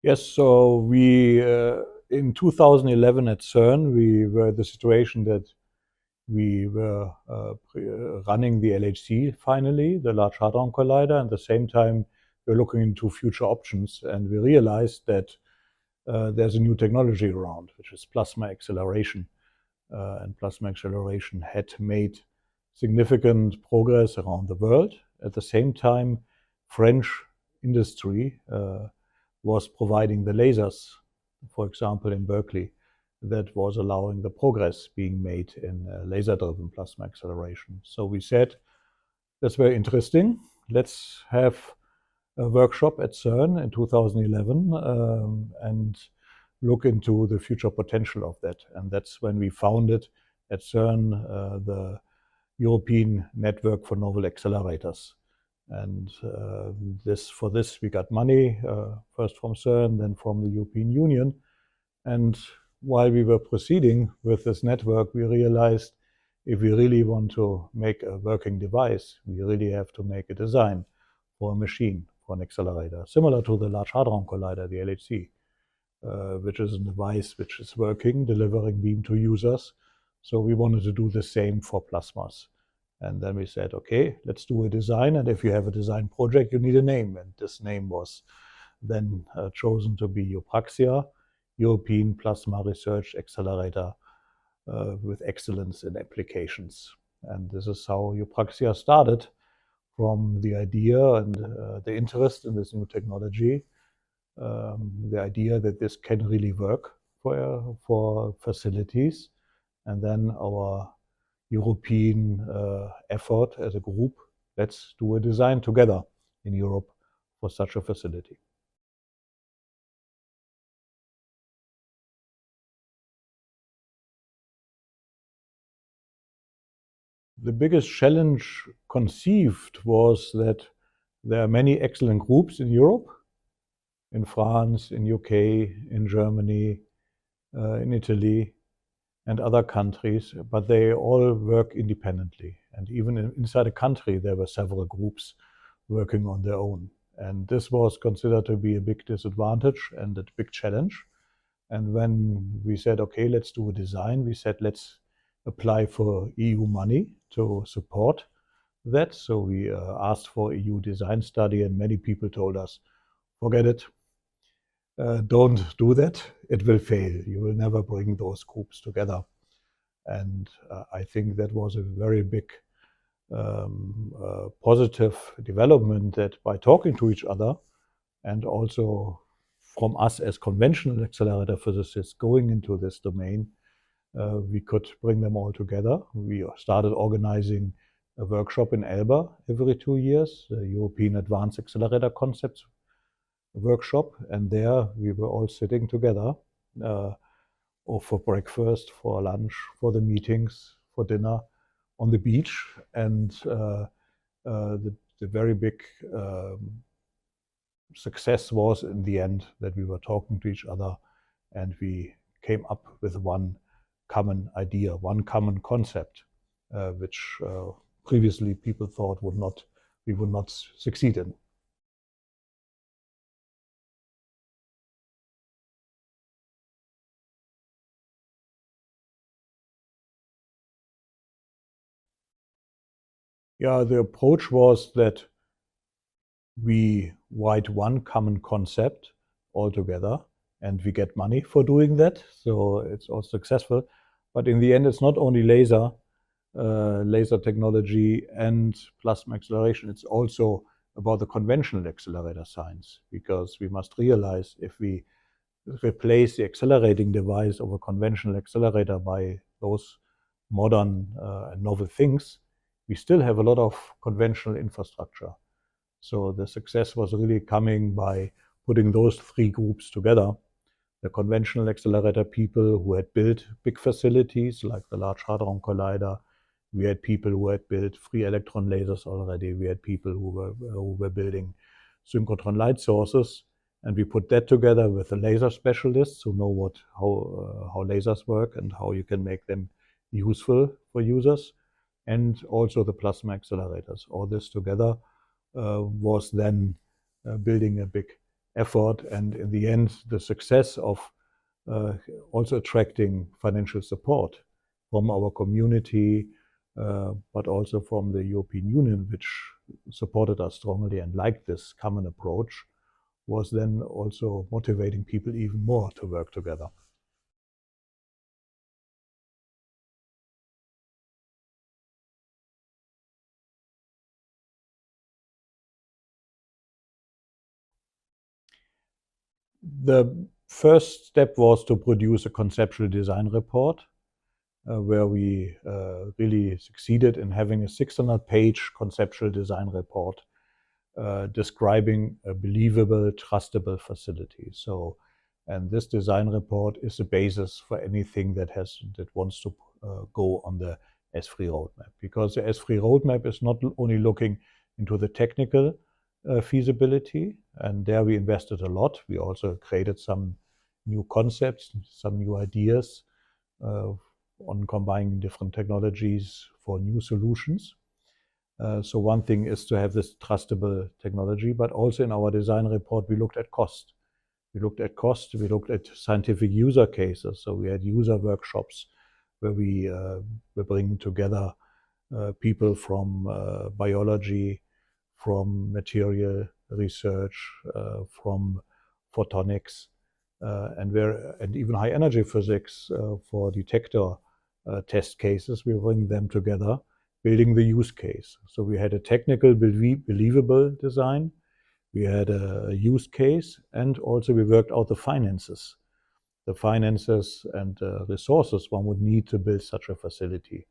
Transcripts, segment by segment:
Yes, so we in 2011 at CERN, we were in the situation that we were running the LHC finally, the Large Hadron Collider, and at the same time we're looking into future options, and we realized that there's a new technology around, which is plasma acceleration. And plasma acceleration had made significant progress around the world. At the same time, French industry was providing the lasers, for example, in Berkeley, that was allowing the progress being made in laser-driven plasma acceleration. So we said, that's very interesting. Let's have a workshop at CERN in 2011 and look into the future potential of that. And that's when we founded at CERN the European Network for Novel Accelerators. And for this we got money, first from CERN, then from the European Union. And while we were proceeding with this network, we realized if we really want to make a working device, we really have to make a design for a machine, for an accelerator, similar to the Large Hadron Collider, the LHC, which is a device which is working, delivering beam to users. So we wanted to do the same for plasmas. And then we said, okay, let's do a design. And if you have a design project, you need a name. And this name was then chosen to be EuPRAXIA, European Plasma Research Accelerator with excellence in applications. And this is how EuPRAXIA started, from the idea and the interest in this new technology, the idea that this can really work for facilities, and then our European effort as a group. Let's do a design together in Europe for such a facility. The biggest challenge conceived was that there are many excellent groups in Europe, in France, in UK, in Germany, in Italy, and other countries, but they all work independently. And even inside a country, there were several groups working on their own. And this was considered to be a big disadvantage and a big challenge. And when we said, okay, let's do a design, we said, let's apply for EU money to support that. So we asked for EU design study, and many people told us, forget it. Don't do that. It will fail. You will never bring those groups together. And I think that was a very big positive development, that by talking to each other, and also from us as conventional accelerator physicists going into this domain, we could bring them all together. We started organizing a workshop in Elba every 2 years, the European Advanced Accelerator Concepts workshop, and there we were all sitting together, or for breakfast, for lunch, for the meetings, for dinner on the beach. And the very big success was in the end that we were talking to each other, and we came up with one common idea, one common concept, which previously people thought we would not succeed in. Yeah, the approach was that we write one common concept altogether, and we get money for doing that. So it's all successful. But in the end, it's not only laser technology and plasma acceleration. It's also about the conventional accelerator science, because we must realize if we replace the accelerating device of a conventional accelerator by those modern and novel things, we still have a lot of conventional infrastructure. So the success was really coming by putting those three groups together. The conventional accelerator people who had built big facilities like the Large Hadron Collider. We had people who had built free electron lasers already. We had people who were building synchrotron light sources. And we put that together with the laser specialists who know how lasers work and how you can make them useful for users, and also the plasma accelerators. All this together was then building a big effort, and in the end, the success of also attracting financial support from our community, but also from the European Union, which supported us strongly and liked this common approach, was then also motivating people even more to work together. The first step was to produce a conceptual design report, where we really succeeded in having a 600-page conceptual design report describing a believable, trustable facility. And this design report is the basis for anything that wants to go on the ESFRI roadmap, because the ESFRI roadmap is not only looking into the technical feasibility, and there we invested a lot. We also created some new concepts, some new ideas on combining different technologies for new solutions. So one thing is to have this trustable technology, but also in our design report, we looked at cost. We looked at scientific user cases. So we had user workshops where we were bringing together people from biology, from material research, from photonics, and even high energy physics for detector test cases. We bring them together, building the use case. So we had a technical, believable design, we had a use case, and also we worked out the finances and resources one would need to build such a facility.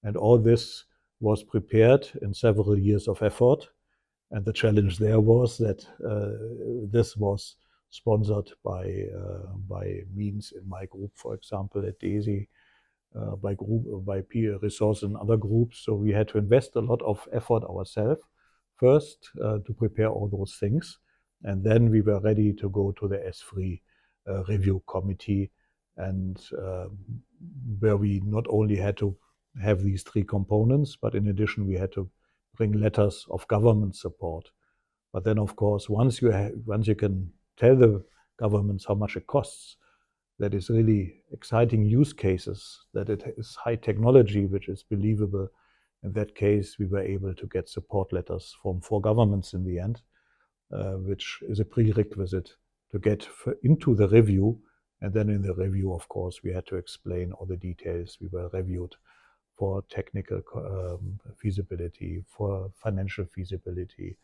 And all this was prepared in several years of effort. And the challenge there was that this was sponsored by means in my group, for example, at DESI, by peer resources and other groups. So we had to invest a lot of effort ourselves first to prepare all those things. And then we were ready to go to the ESFRI review committee, and where we not only had to have these three components, but in addition, we had to bring letters of government support. But then, of course, once you can tell the governments how much it costs, that is really exciting use cases, that it is high technology, which is believable. In that case, we were able to get support letters from 4 governments in the end, which is a prerequisite to get into the review. And then in the review, of course, we had to explain all the details. We were reviewed for technical feasibility, for financial feasibility,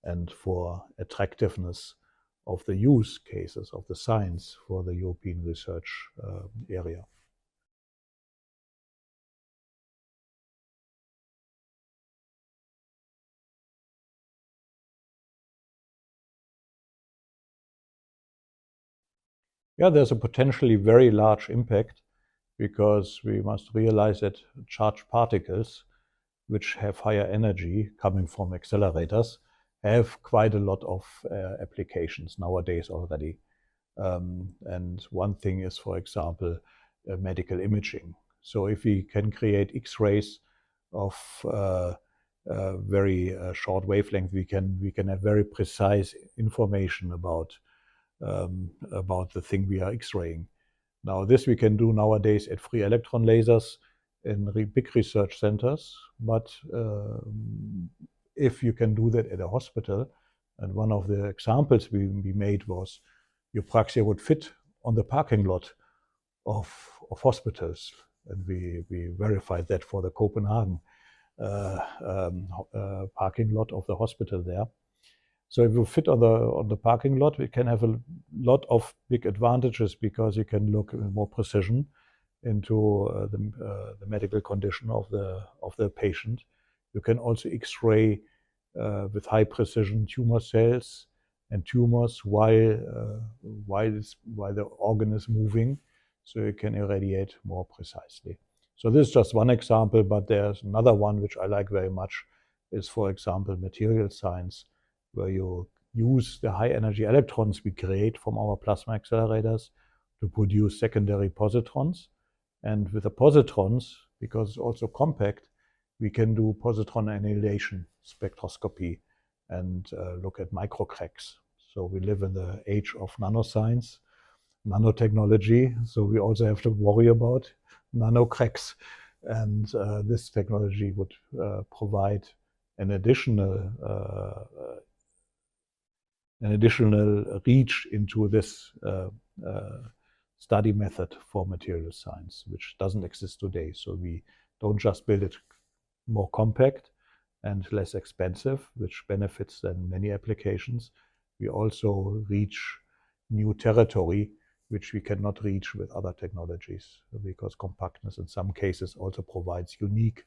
and for attractiveness of the use cases of the science for the European research area. Yeah, there's a potentially very large impact, because we must realize that charged particles, which have higher energy coming from accelerators, have quite a lot of applications nowadays already. And one thing is, for example, medical imaging. So if we can create X-rays of very short wavelength, we can have very precise information about the thing we are X-raying. Now, this we can do nowadays at free electron lasers in big research centers, but if you can do that at a hospital, and one of the examples we made was EuPRAXIA would fit on the parking lot of hospitals, and we verified that for the Copenhagen parking lot of the hospital there. So if you fit on the parking lot, we can have a lot of big advantages, because you can look with more precision into the medical condition of the patient. You can also X-ray with high precision tumor cells and tumors while the organ is moving, so you can irradiate more precisely. So this is just one example, but there's another one which I like very much, is, for example, material science, where you use the high energy electrons we create from our plasma accelerators to produce secondary positrons. And with the positrons, because it's also compact, we can do positron annihilation spectroscopy and look at microcracks. So we live in the age of nanoscience, nanotechnology, so we also have to worry about nano cracks. And this technology would provide an additional reach into this study method for material science, which doesn't exist today. So we don't just build it more compact and less expensive, which benefits then many applications. We also reach new territory, which we cannot reach with other technologies, because compactness in some cases also provides unique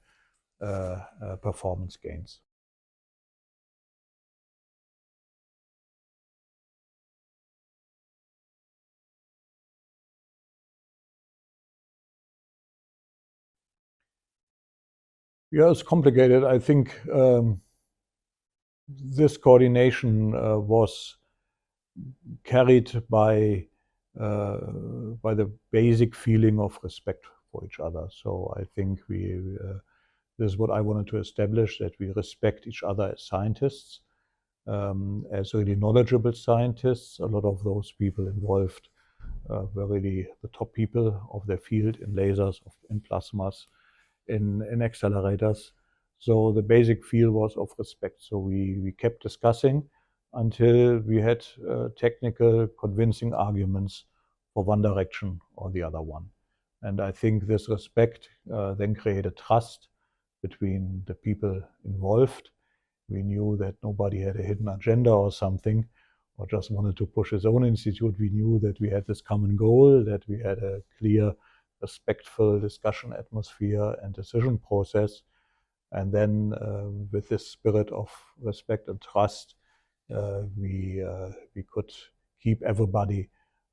performance gains. Yeah, it's complicated. I think this coordination was carried by the basic feeling of respect for each other. So I think this is what I wanted to establish, that we respect each other as scientists, as really knowledgeable scientists. A lot of those people involved were really the top people of their field in lasers, in plasmas, in accelerators. So the basic feel was of respect. So we kept discussing until we had technical, convincing arguments for one direction or the other one. And I think this respect then created trust between the people involved. We knew that nobody had a hidden agenda or something, or just wanted to push his own institute. We knew that we had this common goal, that we had a clear, respectful discussion atmosphere and decision process. And then with this spirit of respect and trust, we could keep everybody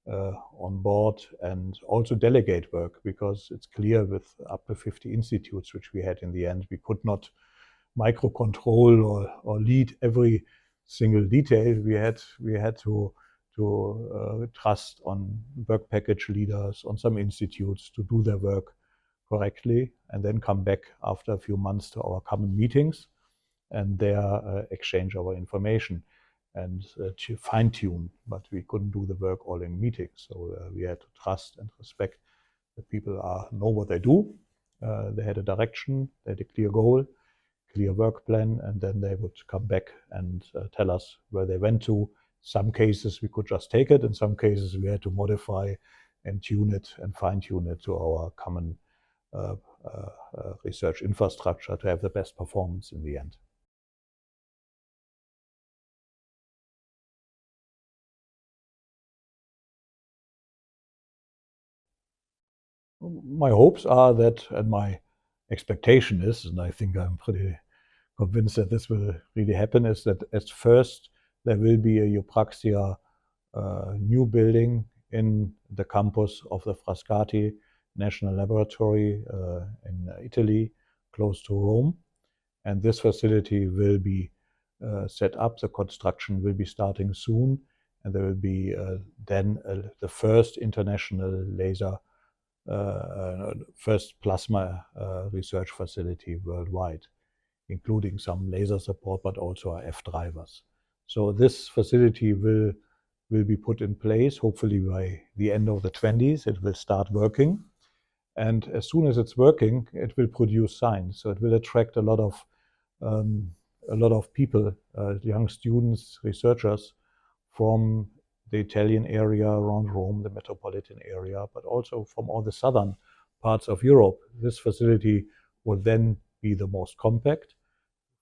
on board and also delegate work, because it's clear with up to 50 institutes, which we had in the end, we could not microcontrol or lead every single detail. We had to trust on work package leaders, on some institutes to do their work correctly, and then come back after a few months to our common meetings and there exchange our information and to fine tune. But we couldn't do the work all in meetings. So we had to trust and respect that people know what they do. They had a direction, they had a clear goal, clear work plan, and then they would come back and tell us where they went to. Some cases we could just take it. In some cases we had to modify and tune it and fine tune it to our common research infrastructure to have the best performance in the end. My hopes are that, and my expectation is, and I think I'm pretty convinced that this will really happen, is that at first there will be a EuPRAXIA new building in the campus of the Frascati National Laboratory in Italy, close to Rome. And this facility will be set up. The construction will be starting soon, and there will be then the first international laser, first plasma research facility worldwide, including some laser support, but also our F drivers. So this facility will be put in place. Hopefully by the end of the 20s, it will start working. And as soon as it's working, it will produce science. So it will attract a lot of people, young students, researchers from the Italian area around Rome, the metropolitan area, but also from all the southern parts of Europe. This facility will then be the most compact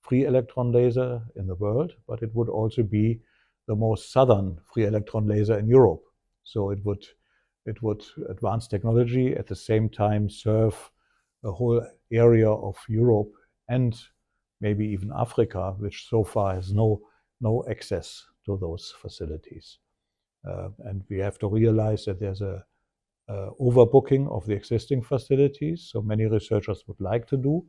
free electron laser in the world, but it would also be the most southern free electron laser in Europe. So it would advance technology, at the same time serve a whole area of Europe and maybe even Africa, which so far has no access to those facilities. And we have to realize that there's a overbooking of the existing facilities. So many researchers would like to do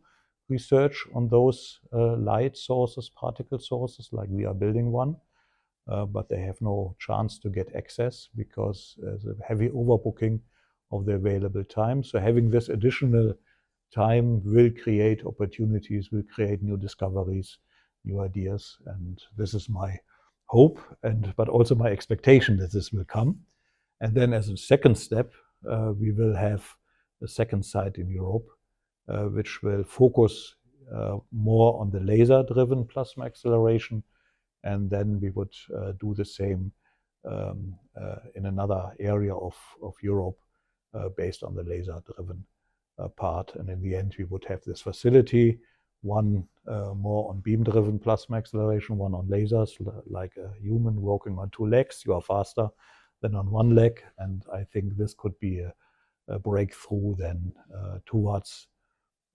research on those light sources, particle sources, like we are building one, but they have no chance to get access because there's a heavy overbooking of the available time. So having this additional time will create opportunities, will create new discoveries, new ideas, and this is my hope but also my expectation that this will come. And then as a second step, we will have a second site in Europe, which will focus more on the laser-driven plasma acceleration. And then we would do the same in another area of Europe based on the laser-driven part. And in the end, we would have this facility, one more on beam-driven plasma acceleration, one on lasers, like a human walking on two legs. You are faster than on one leg. And I think this could be a breakthrough then towards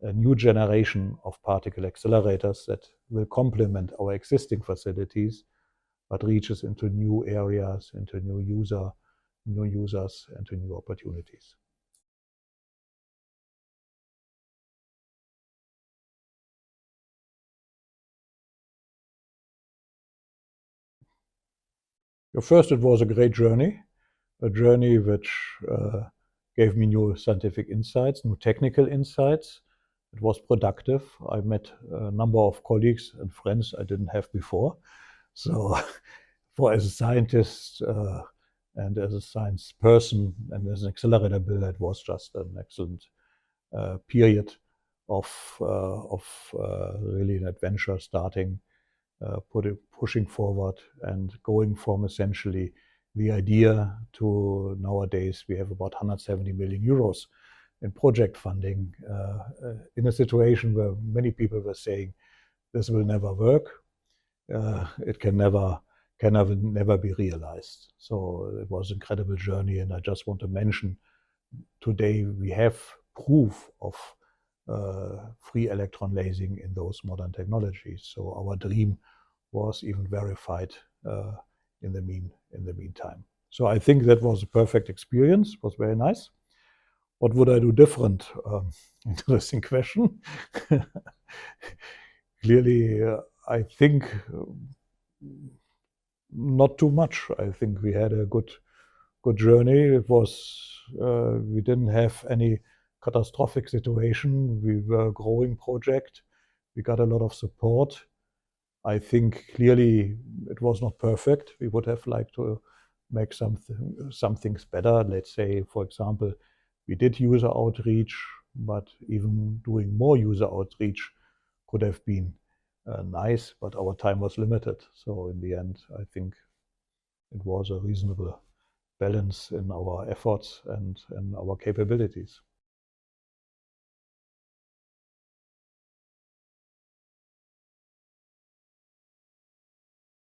a new generation of particle accelerators that will complement our existing facilities, but reaches into new areas, into new users, and to new opportunities. First, it was a great journey, a journey which gave me new scientific insights, new technical insights. It was productive. I met a number of colleagues and friends I didn't have before. So as a scientist and as a science person and as an accelerator builder, it was just an excellent period of really an adventure starting, pushing forward and going from essentially the idea to nowadays we have about 170 million euros in project funding in a situation where many people were saying this will never work. It can never be realized. So it was an incredible journey, and I just want to mention today we have proof of free electron lasing in those modern technologies. So our dream was even verified in the meantime. So I think that was a perfect experience. It was very nice. What would I do different? Interesting question. Clearly, I think not too much. I think we had a good journey. It was we didn't have any catastrophic situation. We were a growing project. We got a lot of support. I think clearly it was not perfect. We would have liked to make some things better. Let's say, for example, we did user outreach, but even doing more user outreach could have been nice, but our time was limited. So in the end, I think it was a reasonable balance in our efforts and our capabilities.